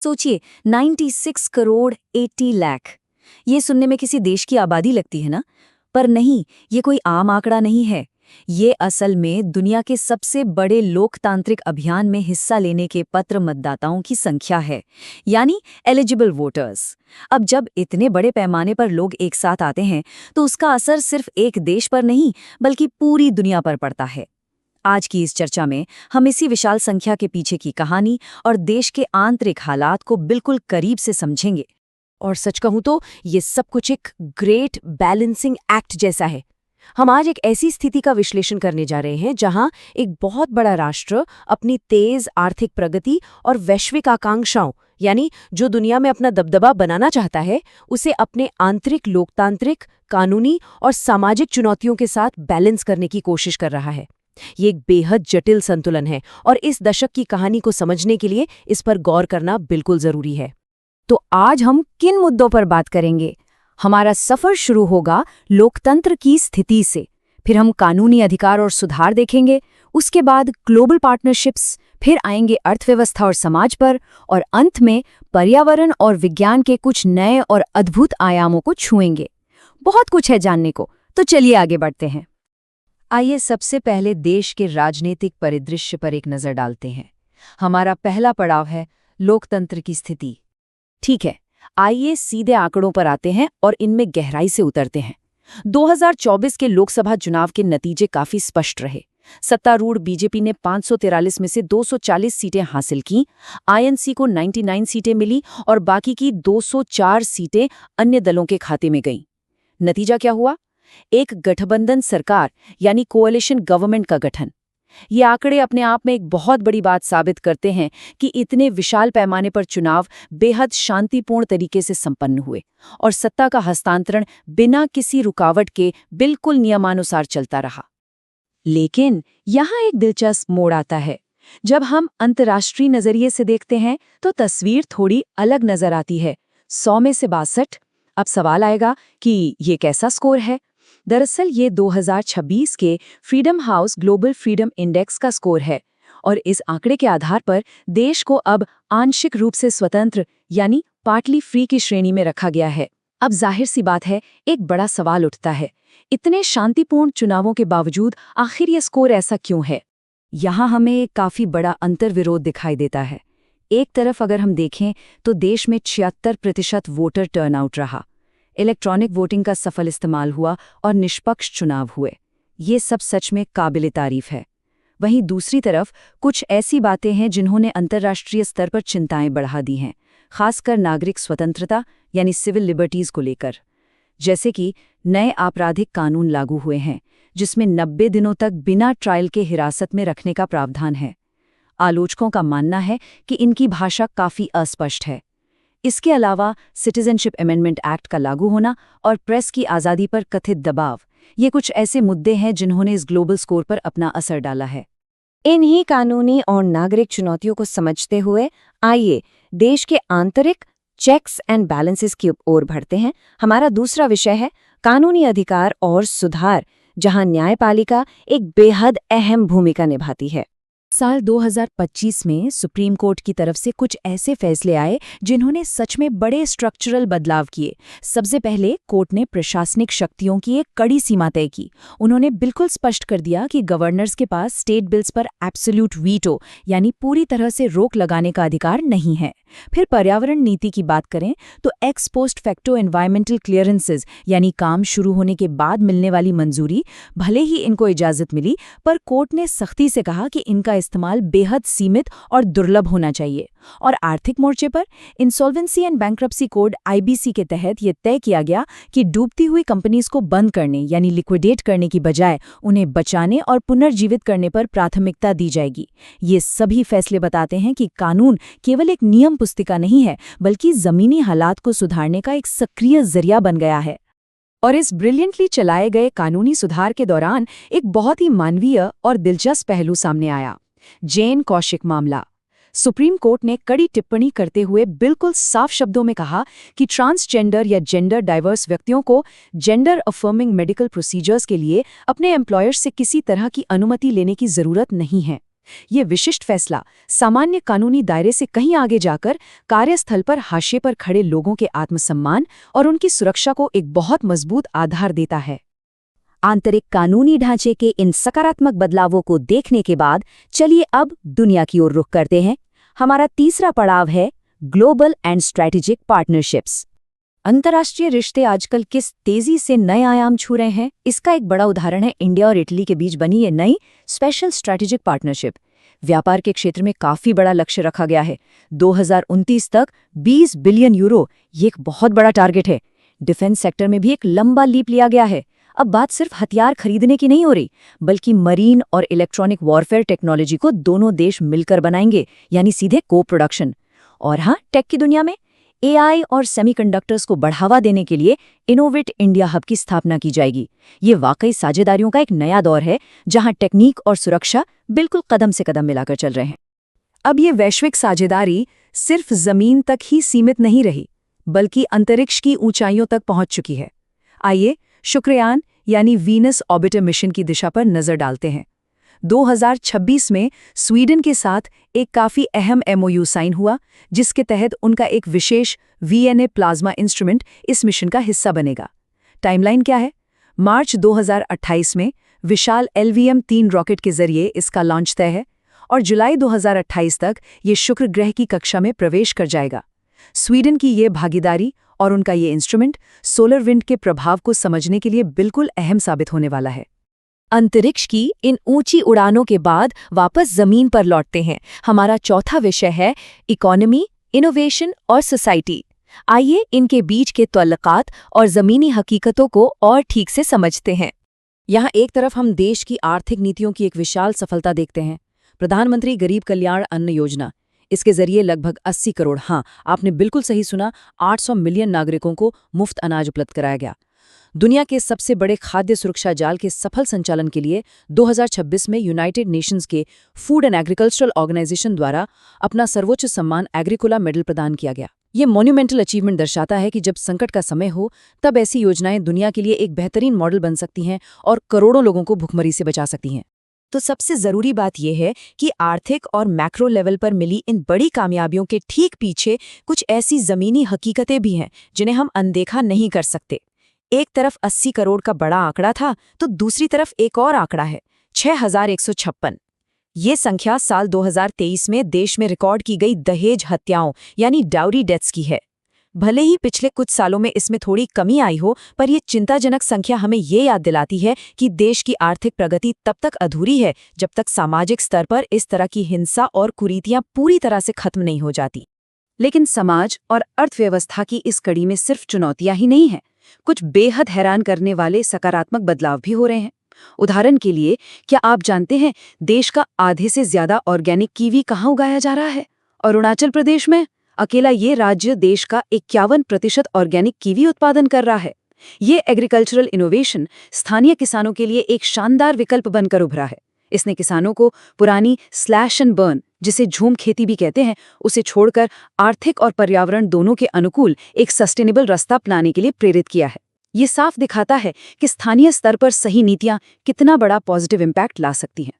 सोचिए, 96 करोड़ 80 लाख। ये सुनने में किसी देश की आबादी लगती है ना? पर नहीं, ये कोई आम आंकड़ा नहीं है। ये असल में दुनिया के सबसे बड़े लोकतांत्रिक अभियान में हिस्सा लेने के पात्र मतदाताओं की संख्या है, यानी एलिजिबल वोटर्स। अब जब इतने बड़े पैमाने पर लोग एक साथ आते हैं, तो उसका असर सिर्फ एक देश पर नहीं, बल्कि पूरी दुनिया पर पड़ता है। आज की इस चर्चा में हम इसी विशाल संख्या के पीछे की कहानी और देश के आंतरिक हालात को बिल्कुल करीब से समझेंगे। और सच कहूं तो ये सब कुछ एक ग्रेट बैलेंसिंग एक्ट जैसा है। हम आज एक ऐसी स्थिति का विश्लेषण करने जा रहे हैं जहां एक बहुत बड़ा राष्ट्र अपनी तेज आर्थिक प्रगति और वैश्विक आकांक्षाओं, यानी जो दुनिया में अपना दबदबा बनाना चाहता है, उसे अपने आंतरिक लोकतांत्रिक, कानूनी और सामाजिक चुनौतियों के साथ बैलेंस करने की कोशिश कर रहा है। ये एक बेहद जटिल संतुलन है और इस दशक की कहानी को समझने के लिए इस पर गौर करना बिल्कुल जरूरी है। तो आज हम किन मुद्दों पर बात करेंगे? हमारा सफर शुरू होगा लोकतंत्र की स्थिति से, फिर हम कानूनी अधिकार और सुधार देखेंगे, उसके बाद ग्लोबल पार्टनरशिप्स, फिर आएंगे अर्थव्यवस्था और समाज पर, और अंत में पर्यावरण और विज्ञान के कुछ नए और अद्भुत आयामों को छुएंगे। बहुत कुछ है जानने को, तो चलिए आगे बढ़ते हैं। आइए सबसे पहले देश के राजनीतिक परिदृश्य पर एक नज़र डालते हैं। हमारा पहला पड़ाव है लोकतंत्र की स्थिति। ठीक है, आइए सीधे आंकड़ों पर आते हैं और इनमें गहराई से उतरते हैं। 2024 के लोकसभा चुनाव के नतीजे काफी स्पष्ट रहे। सत्तारूढ़ बीजेपी ने 543 में से 240 सीटें हासिल की, आईएनसी को 99 सीटें मिली और बाकी की 204 सीटें अन्य दलों के खाते में गईं। नतीजा क्या हुआ? एक गठबंधन सरकार यानी कोएलिशन गवर्नमेंट का गठन। ये आंकड़े अपने आप में एक बहुत बड़ी बात साबित करते हैं कि इतने विशाल पैमाने पर चुनाव बेहद शांतिपूर्ण तरीके से संपन्न हुए और सत्ता का हस्तांतरण बिना किसी रुकावट के बिल्कुल नियमानुसार चलता रहा। लेकिन यहाँ एक दिलचस्प मोड़ आता है। जब हम अंतर्राष्ट्रीय नजरिए से देखते हैं तो तस्वीर थोड़ी अलग नजर आती है। 100 में से 62। अब सवाल आएगा कि ये कैसा स्कोर है? दरअसल ये 2026 के freedom house global freedom index का स्कोर है और इस आंकड़े के आधार पर देश को अब आंशिक रूप से स्वतंत्र यानी पार्टली फ्री की श्रेणी में रखा गया है। अब जाहिर सी बात है, एक बड़ा सवाल उठता है, इतने शांतिपूर्ण चुनावों के बावजूद आखिर ये स्कोर ऐसा क्यों है? यहाँ हमें एक काफी बड़ा अंतर्विरोध दिखाई देता है। एक तरफ अगर हम देखें तो देश में 76% वोटर टर्नआउट रहा, इलेक्ट्रॉनिक वोटिंग का सफल इस्तेमाल हुआ और निष्पक्ष चुनाव हुए। ये सब सच में काबिले तारीफ है। वहीं दूसरी तरफ कुछ ऐसी बातें हैं जिन्होंने अंतर्राष्ट्रीय स्तर पर चिंताएं बढ़ा दी हैं, खासकर नागरिक स्वतंत्रता यानी सिविल लिबर्टीज को लेकर। जैसे कि नए आपराधिक कानून लागू हुए हैं जिसमें 90 दिनों तक बिना ट्रायल के हिरासत में रखने का प्रावधान है। आलोचकों का मानना है कि इनकी भाषा काफी अस्पष्ट है। इसके अलावा सिटीजनशिप अमेंडमेंट एक्ट का लागू होना और प्रेस की आज़ादी पर कथित दबाव, ये कुछ ऐसे मुद्दे हैं जिन्होंने इस ग्लोबल स्कोर पर अपना असर डाला है। इन्हीं कानूनी और नागरिक चुनौतियों को समझते हुए आइए देश के आंतरिक चेक्स एंड बैलेंसेस की ओर बढ़ते हैं। हमारा दूसरा विषय है कानूनी अधिकार और सुधार, जहां न्यायपालिका एक बेहद अहम भूमिका निभाती है। साल 2025 में सुप्रीम कोर्ट की तरफ से कुछ ऐसे फैसले आए जिन्होंने सच में बड़े स्ट्रक्चरल बदलाव किए। सबसे पहले कोर्ट ने प्रशासनिक शक्तियों की एक कड़ी सीमा तय की। उन्होंने बिल्कुल स्पष्ट कर दिया कि गवर्नर्स के पास स्टेट बिल्स पर एब्सोल्यूट वीटो यानी पूरी तरह से रोक लगाने का अधिकार नहीं है। फिर पर्यावरण नीति की बात करें तो x post facto environmental clearances यानी काम शुरू होने के बाद मिलने वाली मंजूरी, भले ही इनको इजाजत मिली, पर कोर्ट ने सख्ती से कहा कि इनका इस्तेमाल बेहद सीमित और दुर्लभ होना चाहिए। और आर्थिक मोर्चे पर insolvency and bankruptcy code IBC के तहत ये तय किया गया कि डूबती हुई कंपनीज को बंद करने यानी लिक्विडेट करने की बजाय उन्हें बचाने और पुनर्जीवित करने पर प्राथमिकता दी जाएगी। ये सभी फैसले बताते हैं कि कानून केवल एक नियम पुस्तिका नहीं है, बल्कि जमीनी हालात को सुधारने का एक सक्रिय जरिया बन गया है। और इस ब्रिलियंटली चलाए गए कानूनी सुधार के दौरान एक बहुत ही मानवीय और दिलचस्प पहलू सामने आया, जैन कौशिक मामला। सुप्रीम कोर्ट ने कड़ी टिप्पणी करते हुए बिल्कुल साफ शब्दों में कहा कि ट्रांसजेंडर या जेंडर डाइवर्स व्यक्तियों को जेंडर अफर्मिंग मेडिकल प्रोसीजर्स के लिए अपने एम्प्लॉयर्स से किसी तरह की अनुमति लेने की जरूरत नहीं है। ये विशिष्ट फैसला सामान्य कानूनी दायरे से कहीं आगे जाकर कार्यस्थल पर हाशिए पर खड़े लोगों के आत्मसम्मान और उनकी सुरक्षा को एक बहुत मजबूत आधार देता है। आंतरिक कानूनी ढांचे के इन सकारात्मक बदलावों को देखने के बाद चलिए अब दुनिया की ओर रुख करते हैं। हमारा तीसरा पड़ाव है ग्लोबल एंड स्ट्रैटेजिक पार्टनरशिप्स। अंतर्राष्ट्रीय रिश्ते आजकल किस तेजी से नए आयाम छू रहे हैं, इसका एक बड़ा उदाहरण है इंडिया और इटली के बीच बनी ये नई स्पेशल स्ट्रैटेजिक पार्टनरशिप। व्यापार के क्षेत्र में काफी बड़ा लक्ष्य रखा गया है। 2029 तक 20 बिलियन यूरो, ये एक बहुत बड़ा टारगेट है। डिफेंस सेक्टर में भी एक लंबा लीप लिया गया है। अब बात सिर्फ हथियार खरीदने की नहीं हो रही, बल्कि मरीन और इलेक्ट्रॉनिक वॉरफेयर टेक्नोलॉजी को दोनों देश मिलकर बनाएंगे, यानी सीधे को प्रोडक्शन। और हाँ, टेक की दुनिया में एआई और सेमीकंडक्टर्स को बढ़ावा देने के लिए इनोवेट इंडिया हब की स्थापना की जाएगी। ये वाकई साझेदारियों का एक नया दौर है, जहां टेक्निक और सुरक्षा बिल्कुल कदम से कदम मिलाकर चल रहे हैं। अब ये वैश्विक साझेदारी सिर्फ जमीन तक ही सीमित नहीं रही, बल्कि अंतरिक्ष की ऊंचाइयों तक पहुंच चुकी है। आइए शुक्रयान यानी वीनस ऑर्बिटर मिशन की दिशा पर नजर डालते हैं। 2026 में स्वीडन के साथ एक काफी अहम एमओयू साइन हुआ, जिसके तहत उनका एक विशेष वीएनए प्लाज्मा इंस्ट्रूमेंट इस मिशन का हिस्सा बनेगा। टाइमलाइन क्या है? मार्च 2028 में विशाल LVM-3 रॉकेट के जरिए इसका लॉन्च तय है और जुलाई 2028 तक ये शुक्र ग्रह की कक्षा में प्रवेश कर जाएगा। स्वीडन की ये भागीदारी और उनका ये इंस्ट्रूमेंट सोलर विंड के प्रभाव को समझने के लिए बिल्कुल अहम साबित होने वाला है। अंतरिक्ष की इन ऊंची उड़ानों के बाद वापस जमीन पर लौटते हैं। हमारा चौथा विषय है इकोनॉमी, इनोवेशन और सोसाइटी। आइए इनके बीच के तल्लुकात और जमीनी हकीकतों को और ठीक से समझते हैं। यहाँ एक तरफ हम देश की आर्थिक नीतियों की एक विशाल सफलता देखते हैं। प्रधानमंत्री गरीब कल्याण अन्न योजना, इसके जरिए लगभग 80 करोड़, हाँ आपने बिल्कुल सही सुना, 800 मिलियन नागरिकों को मुफ्त अनाज उपलब्ध कराया गया। दुनिया के सबसे बड़े खाद्य सुरक्षा जाल के सफल संचालन के लिए 2026 में यूनाइटेड नेशंस के फूड एंड एग्रीकल्चरल ऑर्गेनाइजेशन द्वारा अपना सर्वोच्च सम्मान एग्रीकोला मेडल प्रदान किया गया। ये मॉन्यूमेंटल अचीवमेंट दर्शाता है कि जब संकट का समय हो, तब ऐसी योजनाएं दुनिया के लिए एक बेहतरीन मॉडल बन सकती हैं और करोड़ों लोगों को भुखमरी से बचा सकती हैं। तो सबसे जरूरी बात यह है कि आर्थिक और मैक्रो लेवल पर मिली इन बड़ी कामयाबियों के ठीक पीछे कुछ ऐसी जमीनी हकीकतें भी हैं जिन्हें हम अनदेखा नहीं कर सकते। एक तरफ 80 करोड़ का बड़ा आंकड़ा था, तो दूसरी तरफ एक और आंकड़ा है, 6156। ये संख्या साल 2023 में देश में रिकॉर्ड की गई दहेज हत्याओं यानी डाउरी डेथ्स की है। भले ही पिछले कुछ सालों में इसमें थोड़ी कमी आई हो, पर यह चिंताजनक संख्या हमें ये याद दिलाती है कि देश की आर्थिक प्रगति तब तक अधूरी है जब तक सामाजिक स्तर पर इस तरह की हिंसा और कुरीतियां पूरी तरह से खत्म नहीं हो जाती। लेकिन समाज और अर्थव्यवस्था की इस कड़ी में सिर्फ चुनौतियां ही नहीं हैं, कुछ बेहद हैरान करने वाले सकारात्मक बदलाव भी हो रहे हैं। उदाहरण के लिए, क्या आप जानते हैं देश का आधे से ज्यादा ऑर्गेनिक कीवी कहाँ उगाया जा रहा है? अरुणाचल प्रदेश में। अकेला ये राज्य देश का 51% ऑर्गेनिक कीवी उत्पादन कर रहा है। ये एग्रीकल्चरल इनोवेशन स्थानीय किसानों के लिए एक शानदार विकल्प बनकर उभरा है। इसने किसानों को पुरानी स्लैश एंड बर्न, जिसे झूम खेती भी कहते हैं, उसे छोड़कर आर्थिक और पर्यावरण दोनों के अनुकूल एक सस्टेनेबल रास्ता अपनाने के लिए प्रेरित किया है। ये साफ दिखाता है कि स्थानीय स्तर पर सही नीतियां कितना बड़ा पॉजिटिव इम्पैक्ट ला सकती हैं।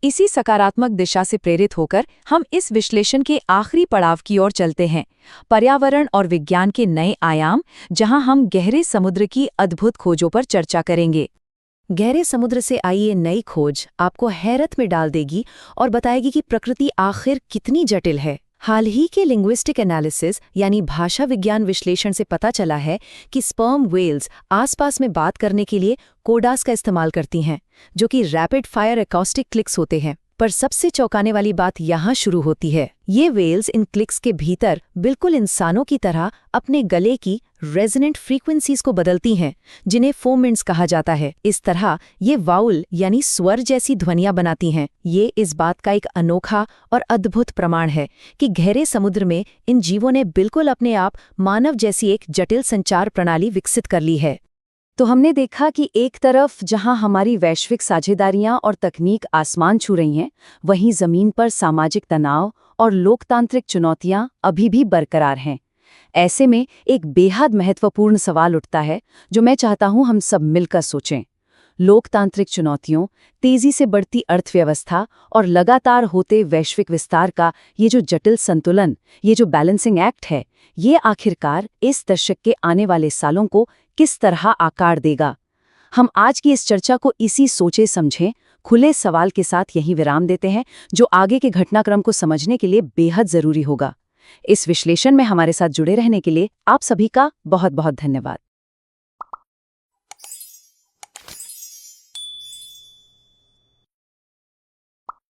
इसी सकारात्मक दिशा से प्रेरित होकर हम इस विश्लेषण के आखिरी पड़ाव की ओर चलते हैं, पर्यावरण और विज्ञान के नए आयाम, जहां हम गहरे समुद्र की अद्भुत खोजों पर चर्चा करेंगे। गहरे समुद्र से आई ये नई खोज आपको हैरत में डाल देगी और बताएगी कि प्रकृति आखिर कितनी जटिल है। हाल ही के लिंग्विस्टिक एनालिसिस यानी भाषा विज्ञान विश्लेषण से पता चला है कि स्पर्म व्हेल्स आसपास में बात करने के लिए कोडास का इस्तेमाल करती हैं, जो कि रैपिड फायर एकॉस्टिक क्लिक्स होते हैं। पर सबसे चौंकाने वाली बात यहाँ शुरू होती है। ये व्हेल्स इन क्लिक्स के भीतर बिल्कुल इंसानों की तरह अपने गले की रेजोनेंट फ्रीक्वेंसीज को बदलती हैं, जिन्हें फोमेंट्स कहा जाता है। इस तरह ये वाउल यानी स्वर जैसी ध्वनियां बनाती हैं। ये इस बात का एक अनोखा और अद्भुत प्रमाण है कि गहरे समुद्र में इन जीवों ने बिल्कुल अपने आप मानव जैसी एक जटिल संचार प्रणाली विकसित कर ली है। तो हमने देखा कि एक तरफ जहां हमारी वैश्विक साझेदारियां और तकनीक आसमान छू रही हैं, वहीं जमीन पर सामाजिक तनाव और लोकतांत्रिक चुनौतियां अभी भी बरकरार हैं। ऐसे में एक बेहद महत्वपूर्ण सवाल उठता है, जो मैं चाहता हूं हम सब मिलकर सोचें। लोकतांत्रिक चुनौतियों, तेजी से बढ़ती अर्थव्यवस्था और लगातार होते वैश्विक विस्तार का ये जो जटिल संतुलन, ये जो बैलेंसिंग एक्ट है, ये आखिरकार इस दशक के आने वाले सालों को किस तरह आकार देगा। हम आज की इस चर्चा को इसी सोचे समझे खुले सवाल के साथ यहीं विराम देते हैं, जो आगे के घटनाक्रम को समझने के लिए बेहद जरूरी होगा। इस विश्लेषण में हमारे साथ जुड़े रहने के लिए आप सभी का बहुत बहुत धन्यवाद।